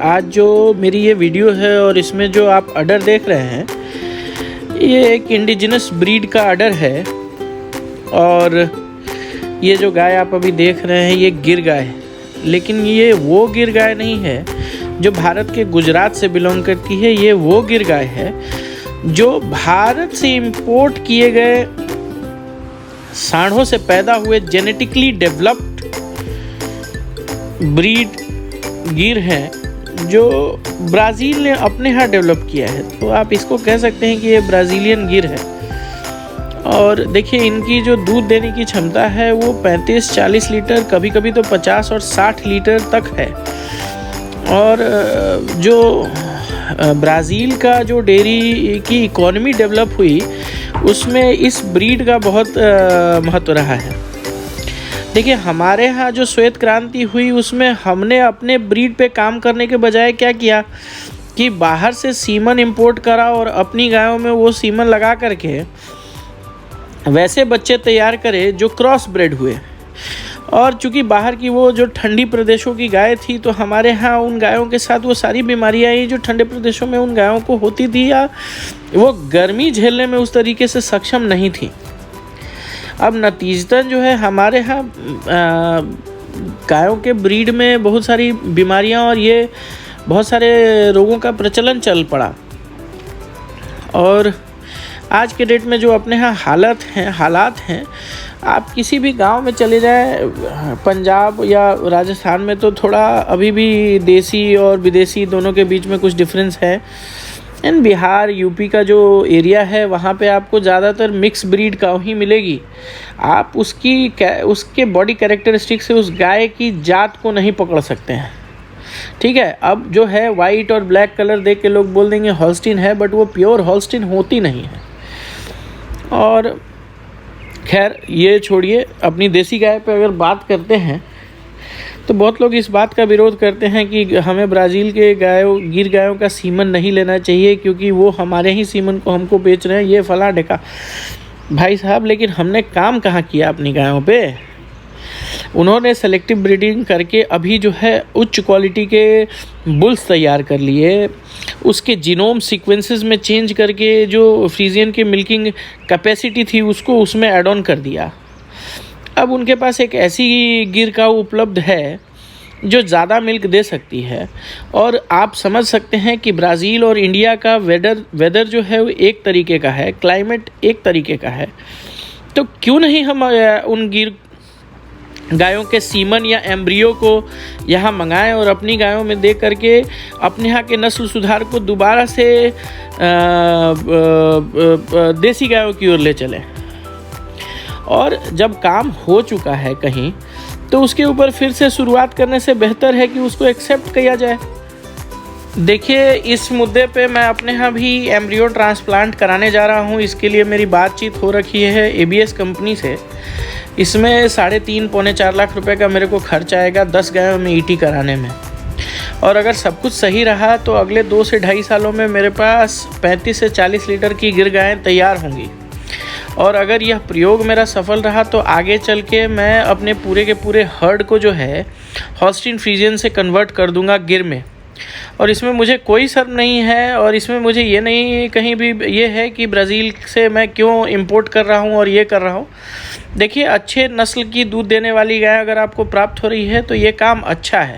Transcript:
आज जो मेरी ये वीडियो है और इसमें जो आप अडर देख रहे हैं, ये एक इंडिजिनस ब्रीड का अडर है। और ये जो गाय आप अभी देख रहे हैं ये गिर गाय है, लेकिन ये वो गिर गाय नहीं है जो भारत के गुजरात से बिलोंग करती है। ये वो गिर गाय है जो भारत से इंपोर्ट किए गए सांडों से पैदा हुए जेनेटिकली डेवलप्ड ब्रीड गिर है जो ब्राज़ील ने अपने यहाँ डेवलप किया है। तो आप इसको कह सकते हैं कि ये ब्राज़ीलियन गिर है। और देखिए इनकी जो दूध देने की क्षमता है वो 35-40 लीटर, कभी कभी तो 50 और 60 लीटर तक है। और जो ब्राज़ील का जो डेयरी की इकोनॉमी डेवलप हुई उसमें इस ब्रीड का बहुत महत्व रहा है। देखिए हमारे यहाँ जो श्वेत क्रांति हुई उसमें हमने अपने ब्रीड पे काम करने के बजाय क्या किया कि बाहर से सीमन इंपोर्ट करा और अपनी गायों में वो सीमन लगा करके वैसे बच्चे तैयार करे जो क्रॉस ब्रेड हुए। और चूंकि बाहर की वो जो ठंडी प्रदेशों की गाय थी तो हमारे यहाँ उन गायों के साथ वो सारी बीमारियाँ आई जो ठंडे प्रदेशों में उन गायों को होती थी, या वो गर्मी झेलने में उस तरीके से सक्षम नहीं थी। अब नतीजतन जो है हमारे यहाँ गायों के ब्रीड में बहुत सारी बीमारियाँ और ये बहुत सारे रोगों का प्रचलन चल पड़ा। और आज के डेट में जो अपने यहाँ हालात हैं, आप किसी भी गांव में चले जाए, पंजाब या राजस्थान में तो थोड़ा अभी भी देसी और विदेशी दोनों के बीच में कुछ डिफरेंस है। एंड बिहार यूपी का जो एरिया है वहाँ पे आपको ज़्यादातर मिक्स ब्रीड काऊ ही मिलेगी। आप उसके बॉडी कैरेक्टरिस्टिक से उस गाय की जात को नहीं पकड़ सकते हैं, ठीक है। अब जो है वाइट और ब्लैक कलर देख के लोग बोल देंगे हॉल्स्टीन है, बट वो प्योर हॉल्स्टीन होती नहीं है। और खैर ये छोड़िए, अपनी देसी गाय पे अगर बात करते हैं तो बहुत लोग इस बात का विरोध करते हैं कि हमें ब्राज़ील के गिर गायों का सीमन नहीं लेना चाहिए क्योंकि वो हमारे ही सीमन को हमको बेच रहे हैं, ये फला ढेका। भाई साहब, लेकिन हमने काम कहाँ किया अपनी गायों पे? उन्होंने सेलेक्टिव ब्रीडिंग करके अभी जो है उच्च क्वालिटी के बुल्स तैयार कर लिए, उसके जीनोम सीक्वेंसेस में चेंज करके जो फ्रीजियन के मिल्किंग कैपेसिटी थी उसको उसमें ऐड ऑन कर दिया। अब उनके पास एक ऐसी गिर काऊ उपलब्ध है जो ज़्यादा मिल्क दे सकती है। और आप समझ सकते हैं कि ब्राज़ील और इंडिया का वेदर जो है वो एक तरीके का है, क्लाइमेट एक तरीके का है। तो क्यों नहीं हम उन गिर गायों के सीमन या एम्ब्रियो को यहाँ मंगाएं और अपनी गायों में दे करके अपने यहाँ के नस्ल सुधार को दोबारा से देसी गायों की ओर ले चलें। और जब काम हो चुका है कहीं तो उसके ऊपर फिर से शुरुआत करने से बेहतर है कि उसको एक्सेप्ट किया जाए। देखिए इस मुद्दे पे मैं अपने यहाँ भी एम्ब्रियो ट्रांसप्लांट कराने जा रहा हूँ। इसके लिए मेरी बातचीत हो रखी है ABS कंपनी से। इसमें 3.5-4 लाख रुपए का मेरे को खर्च आएगा 10 गायों में ET कराने में। और अगर सब कुछ सही रहा तो अगले 2 से ढाई सालों में मेरे पास 35 से 40 लीटर की गिर गायें तैयार होंगी। और अगर यह प्रयोग मेरा सफल रहा तो आगे चल के मैं अपने पूरे के पूरे हर्ड को जो है हॉल्स्टीन फ्रीजियन से कन्वर्ट कर दूंगा गिर में। और इसमें मुझे कोई शर्म नहीं है, और इसमें मुझे ये नहीं कहीं भी ये है कि ब्राज़ील से मैं क्यों इंपोर्ट कर रहा हूँ और ये कर रहा हूँ। देखिए अच्छे नस्ल की दूध देने वाली गाय अगर आपको प्राप्त हो रही है तो ये काम अच्छा है।